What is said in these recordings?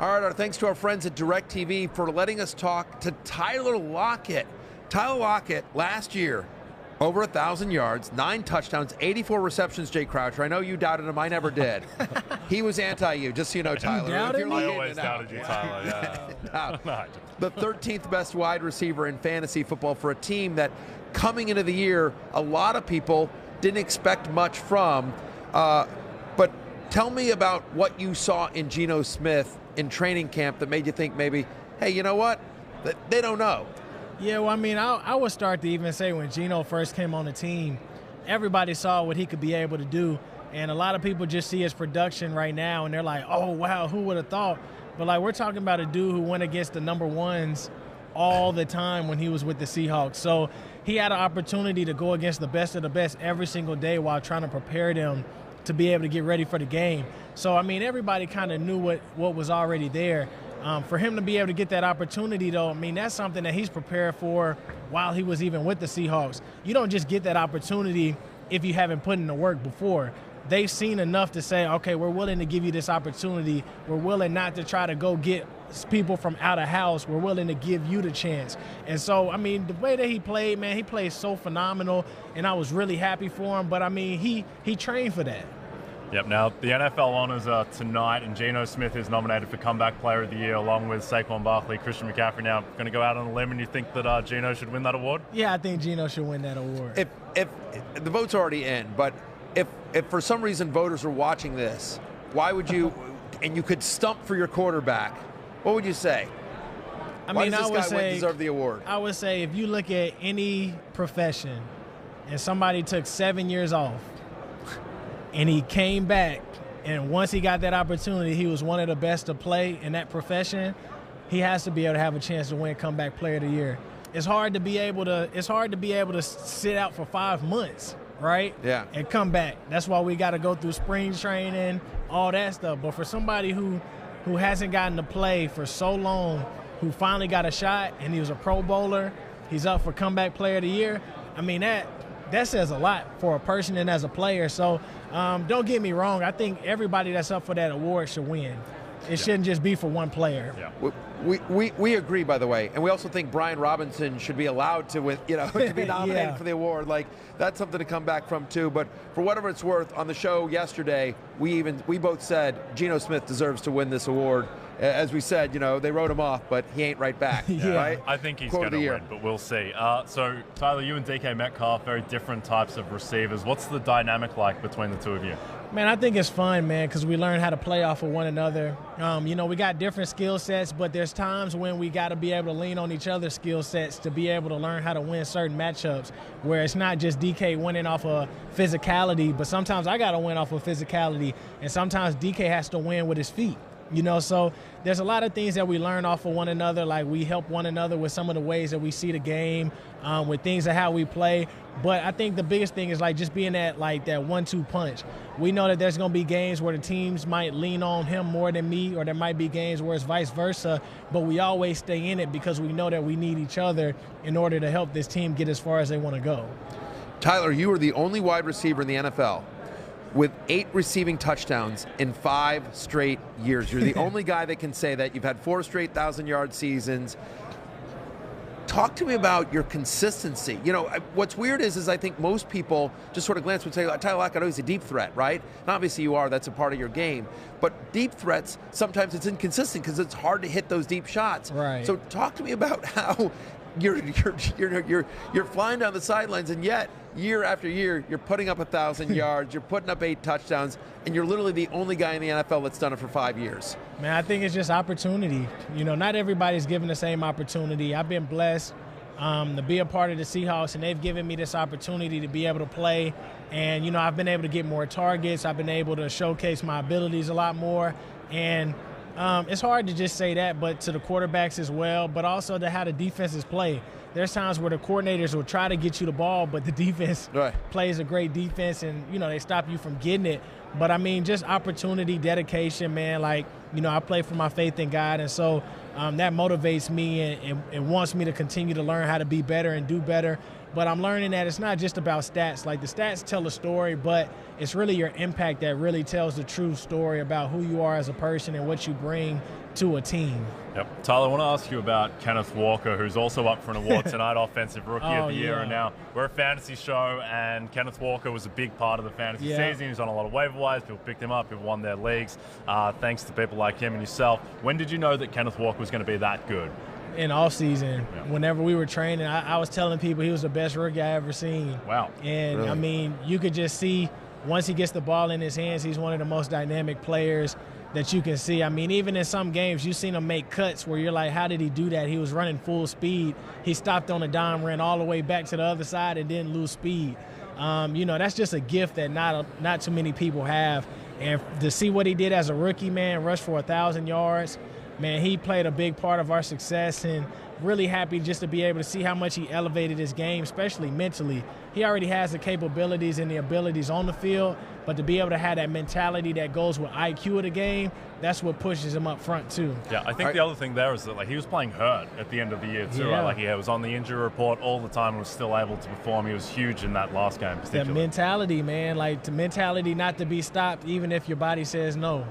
All right, our thanks to our friends at DirecTV for letting us talk to Tyler Lockett. Tyler Lockett, last year, over 1,000 yards, 9 touchdowns, 84 receptions, Jay Croucher. I know you doubted him. I never did. He was anti-you, just so you know, Tyler. I always doubted you, Tyler. Yeah. The 13th best wide receiver in fantasy football for a team that, coming into the year, a lot of people didn't expect much from. But tell me about what you saw in Geno Smith in training camp that made you think maybe, hey, you know what? They don't know. Yeah, well, I mean, I would start to even say when Geno first came on the team, everybody saw what he could be able to do. And a lot of people just see his production right now, and they're like, oh, wow, who would have thought? But, like, we're talking about a dude who went against the number ones all the time when he was with the Seahawks. So he had an opportunity to go against the best of the best every single day while trying to prepare them to be able to get ready for the game. So, I mean, everybody kind of knew what was already there. For him to be able to get that opportunity, though, I mean, that's something that he's prepared for while he was even with the Seahawks. You don't just get that opportunity if you haven't put in the work before. They've seen enough to say, okay, we're willing to give you this opportunity. We're willing not to try to go get people from out of house. We're willing to give you the chance. And so, I mean, the way that he played, man, he played so phenomenal, and I was really happy for him. But, I mean, he trained for that. Yep, now the NFL honors are tonight, and Geno Smith is nominated for Comeback Player of the Year along with Saquon Barkley, Christian McCaffrey. Now, going to go out on a limb, and you think that Geno should win that award? Yeah, I think Geno should win that award. If the vote's already in, but if for some reason voters are watching this, why would you, and you could stump for your quarterback, what would you say? Why does this guy deserve the award? I would say if you look at any profession and somebody took 7 years off, and he came back, and once he got that opportunity, he was one of the best to play in that profession. He has to be able to have a chance to win Comeback Player of the Year. It's hard to be able to sit out for 5 months, right? Yeah. And come back. That's why we got to go through spring training, all that stuff. But for somebody who hasn't gotten to play for so long, who finally got a shot, and he was a Pro Bowler, he's up for Comeback Player of the Year. I mean, that says a lot for a person and as a player. So don't get me wrong. I think everybody that's up for that award should win. It shouldn't just be for one player. Yeah. We agree, by the way, and we also think Brian Robinson should be allowed to win, to be nominated for the award. Like, that's something to come back from too. But for whatever it's worth, on the show yesterday, we both said Geno Smith deserves to win this award. As we said, they wrote him off, but he ain't right back. Right? I think he's going to win, but we'll see. So, Tyler, you and DK Metcalf, very different types of receivers. What's the dynamic like between the two of you? Man, I think it's fun, man, because we learn how to play off of one another. We got different skill sets, but there's times when we got to be able to lean on each other's skill sets to be able to learn how to win certain matchups, where it's not just DK winning off of physicality, but sometimes I got to win off of physicality, and sometimes DK has to win with his feet. So there's a lot of things that we learn off of one another. Like, we help one another with some of the ways that we see the game, with things of how we play. But I think the biggest thing is, like, just being that 1-2 punch. We know that there's going to be games where the teams might lean on him more than me, or there might be games where it's vice versa. But we always stay in it because we know that we need each other in order to help this team get as far as they want to go. Tyler, you are the only wide receiver in the NFL with 8 receiving touchdowns in 5 straight years. You're the only guy that can say that. You've had 4 straight 1,000-yard seasons. Talk to me about your consistency. What's weird is I think most people just sort of glance and say, Tyler Lockett, he's a deep threat, right? And obviously you are. That's a part of your game. But deep threats, sometimes it's inconsistent because it's hard to hit those deep shots. Right. So talk to me about how you're flying down the sidelines, and yet year after year you're putting up 1,000 yards, you're putting up 8 touchdowns, and you're literally the only guy in the NFL that's done it for 5 years. Man, I think it's just opportunity. Not everybody's given the same opportunity. I've been blessed to be a part of the Seahawks, and they've given me this opportunity to be able to play. And I've been able to get more targets. I've been able to showcase my abilities a lot more. And it's hard to just say that, but to the quarterbacks as well, but also to how the defenses play. There's times where the coordinators will try to get you the ball, but the defense plays a great defense, and, they stop you from getting it. But, I mean, just opportunity, dedication, man. I play for my faith in God, and so that motivates me and wants me to continue to learn how to be better and do better. But I'm learning that it's not just about stats. Like, the stats tell a story, but it's really your impact that really tells the true story about who you are as a person and what you bring to a team. Yep. Tyler, I want to ask you about Kenneth Walker, who's also up for an award tonight, Offensive Rookie of the Year. And now we're a fantasy show, and Kenneth Walker was a big part of the fantasy season. He's on a lot of waiver wires. People picked him up. People won their leagues, thanks to people like him and yourself. When did you know that Kenneth Walker was going to be that good? In off season, whenever we were training, I was telling people he was the best rookie I ever seen. Wow. And, really? I mean, you could just see once he gets the ball in his hands, he's one of the most dynamic players that you can see. I mean, even in some games, you've seen him make cuts where you're like, how did he do that? He was running full speed. He stopped on a dime, ran all the way back to the other side and didn't lose speed. That's just a gift that not too many people have. And to see what he did as a rookie, man, rushed for 1,000 yards, man, he played a big part of our success, and really happy just to be able to see how much he elevated his game, especially mentally. He already has the capabilities and the abilities on the field, but to be able to have that mentality that goes with IQ of the game, that's what pushes him up front too. Yeah, I think the other thing there is that he was playing hurt at the end of the year too, right? Like he was on the injury report all the time and was still able to perform. He was huge in that last game particularly. That mentality, man, like the mentality not to be stopped even if your body says no.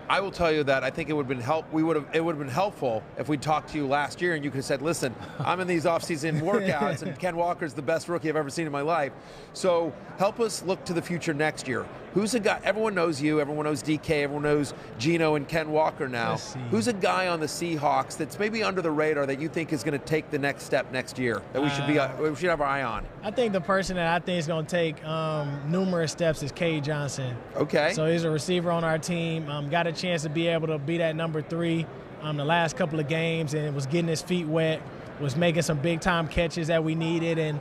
I will tell you that I think it would have been helpful if we talked to you last year and you could have said, listen, I'm in these off-season workouts and Ken Walker's the best rookie I've ever seen in my life. So help us look to the future next year. Who's a guy? Everyone knows you. Everyone knows DK. Everyone knows Geno and Ken Walker now. Who's a guy on the Seahawks that's maybe under the radar that you think is going to take the next step next year that we should have our eye on? I think the person that I think is going to take numerous steps is Cade Johnson. Okay. So he's a receiver on our team. Got a chance to be able to be that number 3 the last couple of games, and was getting his feet wet, was making some big-time catches that we needed, and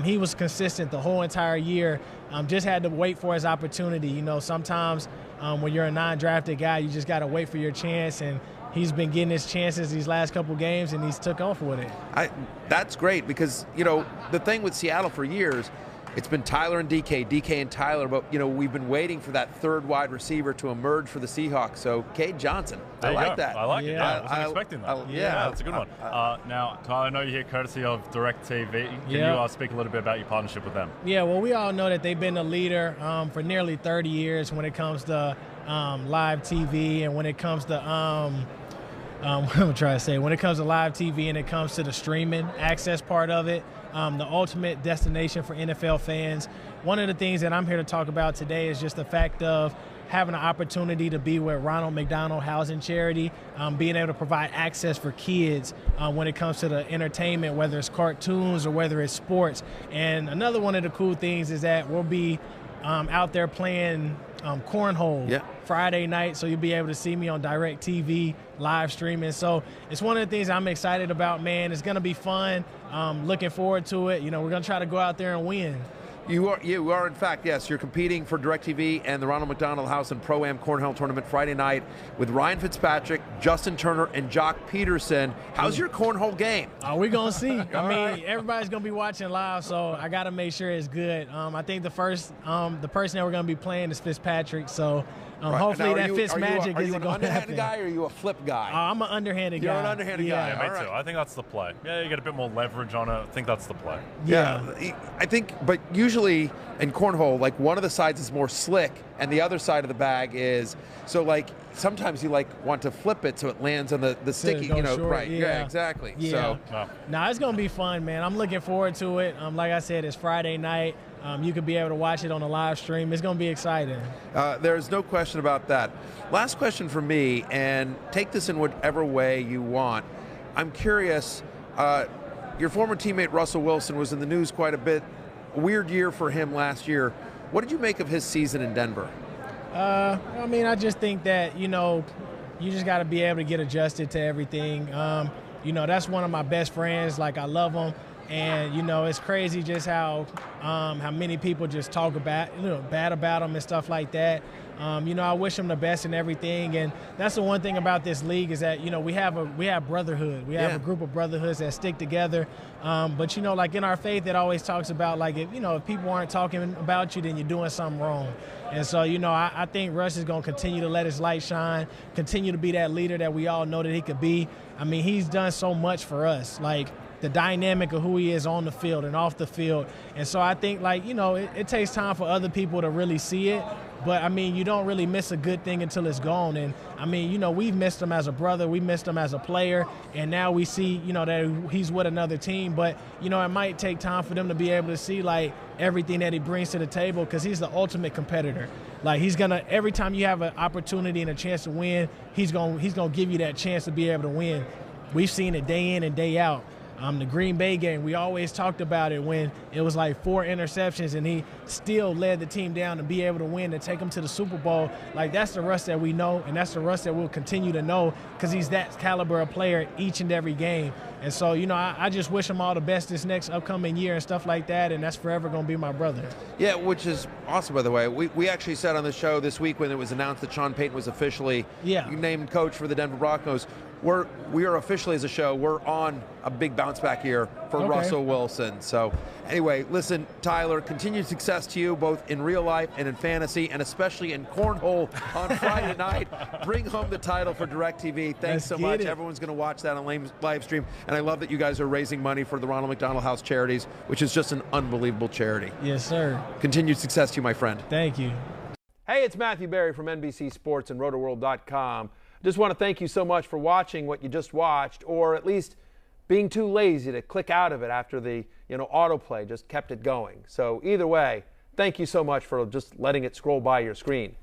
he was consistent the whole entire year. Just had to wait for his opportunity. You know, sometimes when you're a non-drafted guy, you just got to wait for your chance, and he's been getting his chances these last couple games, and he's took off with it. That's great because, the thing with Seattle for years, it's been Tyler and DK and Tyler, but, we've been waiting for that third wide receiver to emerge for the Seahawks. So, Cade Johnson, I like that. I like it. I wasn't expecting that. Yeah, that's a good one. Now, Tyler, I know you're here courtesy of DirecTV. Can you speak a little bit about your partnership with them? Yeah, well, we all know that they've been a leader for nearly 30 years when it comes to live TV and when it comes to what I'm trying to say, when it comes to live TV and it comes to the streaming access part of it, the ultimate destination for NFL fans. One of the things that I'm here to talk about today is just the fact of having an opportunity to be with Ronald McDonald Housing Charity, being able to provide access for kids when it comes to the entertainment, whether it's cartoons or whether it's sports. And another one of the cool things is that we'll be out there playing cornhole Friday night, so you'll be able to see me on DirecTV live streaming. So it's one of the things I'm excited about, man. It's going to be fun. Looking forward to it. We're going to try to go out there and win. You are, in fact, yes. You're competing for DirecTV and the Ronald McDonald House and Pro-Am Cornhole Tournament Friday night with Ryan Fitzpatrick, Justin Turner, and Jock Peterson. How's your cornhole game? We're going to see. Everybody's going to be watching live, so I got to make sure it's good. I think the person that we're going to be playing is Fitzpatrick, so hopefully that Fitz magic isn't going to happen. Are you an underhanded guy or are you a flip guy? I'm an underhanded guy. You're an underhanded guy. Yeah, me too. I think that's the play. Yeah, you get a bit more leverage on it. I think that's the play. Yeah. I think, but usually in cornhole, like one of the sides is more slick and the other side of the bag is, so like sometimes you want to flip it so it lands on the sticky, short, right. Yeah, exactly. Yeah. So, it's going to be fun, man. I'm looking forward to it. Like I said, it's Friday night. You could be able to watch it on the live stream. It's going to be exciting. There's no question about that. Last question for me, and take this in whatever way you want. I'm curious, your former teammate Russell Wilson was in the news quite a bit. A weird year for him last year. What did you make of his season in Denver? I just think that, you just got to be able to get adjusted to everything. That's one of my best friends. Like, I love him. And, it's crazy just how many people just talk about, bad about him and stuff like that. I wish him the best in everything. And that's the one thing about this league is that, we have brotherhood. We have a group of brotherhoods that stick together. But, like in our faith, it always talks about, like, if people aren't talking about you, then you're doing something wrong. And so, I think Russ is going to continue to let his light shine, continue to be that leader that we all know that he could be. I mean, he's done so much for us. Like, the dynamic of who he is on the field and off the field. And so I think, like, you know, it takes time for other people to really see it. But, I mean, you don't really miss a good thing until it's gone. And, I mean, you know, we've missed him as a brother. We missed him as a player. And now we see, you know, that he's with another team. But, you know, it might take time for them to be able to see, like, everything that he brings to the table, because he's the ultimate competitor. Like, he's going to – every time you have an opportunity and a chance to win, he's gonna give you that chance to be able to win. We've seen it day in and day out. The Green Bay game, we always talked about it when it was like 4 interceptions and he still led the team down to be able to win and take them to the Super Bowl. Like, that's the Russ that we know, and that's the Russ that we'll continue to know, because he's that caliber of player each and every game. And so, you know, I just wish him all the best this next upcoming year and stuff like that, and that's forever going to be my brother. Yeah, which is awesome, by the way. We actually said on the show this week when it was announced that Sean Payton was officially named coach for the Denver Broncos, we are officially, as a show, we're on a big bounce back year for Russell Wilson. So anyway, listen, Tyler, continued success to you both in real life and in fantasy, and especially in cornhole on Friday night. Bring home the title for DirecTV. Thanks so much. Everyone's going to watch that on live stream. And I love that you guys are raising money for the Ronald McDonald House Charities, which is just an unbelievable charity. Yes, sir. Continued success to you, my friend. Thank you. Hey, it's Matthew Berry from NBC Sports and RotoWorld.com. Just want to thank you so much for watching what you just watched, or at least being too lazy to click out of it after the autoplay just kept it going. So either way, thank you so much for just letting it scroll by your screen.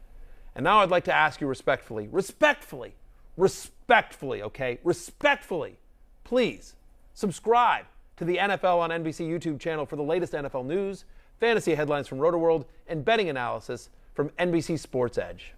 And now I'd like to ask you respectfully, please subscribe to the NFL on NBC YouTube channel for the latest NFL news, fantasy headlines from RotoWorld, and betting analysis from NBC Sports Edge.